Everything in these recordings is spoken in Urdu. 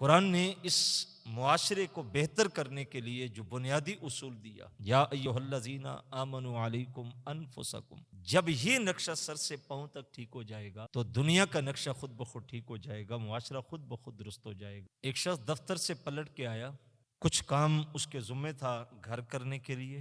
قرآن نے اس معاشرے کو بہتر کرنے کے لیے جو بنیادی اصول دیا، یا ایھا الذین آمنوا علیکم انفسکم، جب یہ نقشہ سر سے پاؤں تک ٹھیک ہو جائے گا تو دنیا کا نقشہ خود بخود ٹھیک ہو جائے گا، معاشرہ خود بخود درست ہو جائے گا۔ ایک شخص دفتر سے پلٹ کے آیا، کچھ کام اس کے ذمے تھا گھر کرنے کے لیے،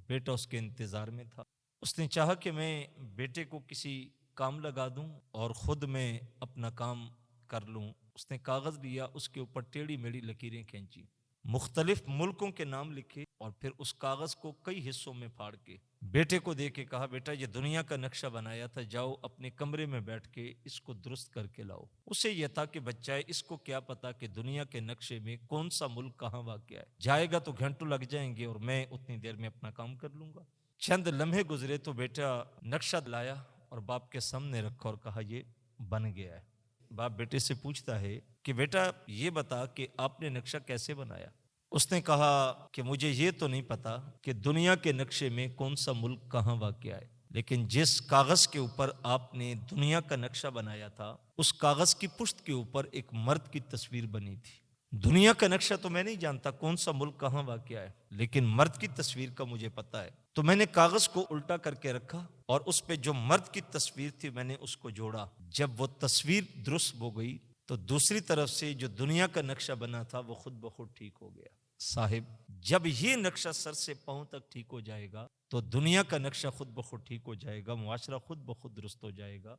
بیٹا اس کے انتظار میں تھا۔ اس نے چاہا کہ میں بیٹے کو کسی کام لگا دوں اور خود میں اپنا کام کر لوں۔ اس نے کاغذ لیا، اس کے اوپر ٹیڑھی میڑھی لکیریں کھینچی، مختلف ملکوں کے نام لکھے اور پھر اس کاغذ کو کئی حصوں میں پھاڑ کے بیٹے کو دے کے کہا، بیٹا یہ دنیا کا نقشہ بنایا تھا، جاؤ اپنے کمرے میں بیٹھ کے اس کو درست کر کے لاؤ۔ اسے یہ تھا کہ بچہ ہے، اس کو کیا پتا کہ دنیا کے نقشے میں کون سا ملک کہاں واقع ہے، جائے گا تو گھنٹوں لگ جائیں گے اور میں اتنی دیر میں اپنا کام کر لوں گا۔ چند لمحے گزرے تو بیٹا نقشہ لایا اور باپ کے سامنے رکھا اور کہا، یہ بن گیا ہے۔ باپ بیٹے سے پوچھتا ہے کہ بیٹا یہ بتا کہ آپ نے نقشہ کیسے بنایا؟ اس نے کہا کہ مجھے یہ تو نہیں پتا کہ دنیا کے نقشے میں کون سا ملک کہاں واقع ہے، لیکن جس کاغذ کے اوپر آپ نے دنیا کا نقشہ بنایا تھا اس کاغذ کی پشت کے اوپر ایک مرد کی تصویر بنی تھی۔ دنیا کا نقشہ تو میں نہیں جانتا کون سا ملک کہاں واقع ہے، لیکن مرد کی تصویر کا مجھے پتا ہے۔ تو میں نے کاغذ کو الٹا کر کے رکھا اور اس پہ جو مرد کی تصویر تھی میں نے اس کو جوڑا۔ جب وہ تصویر درست ہو گئی تو دوسری طرف سے جو دنیا کا نقشہ بنا تھا وہ خود بخود ٹھیک ہو گیا۔ صاحب، جب یہ نقشہ سر سے پاؤں تک ٹھیک ہو جائے گا تو دنیا کا نقشہ خود بخود ٹھیک ہو جائے گا، معاشرہ خود بخود درست ہو جائے گا۔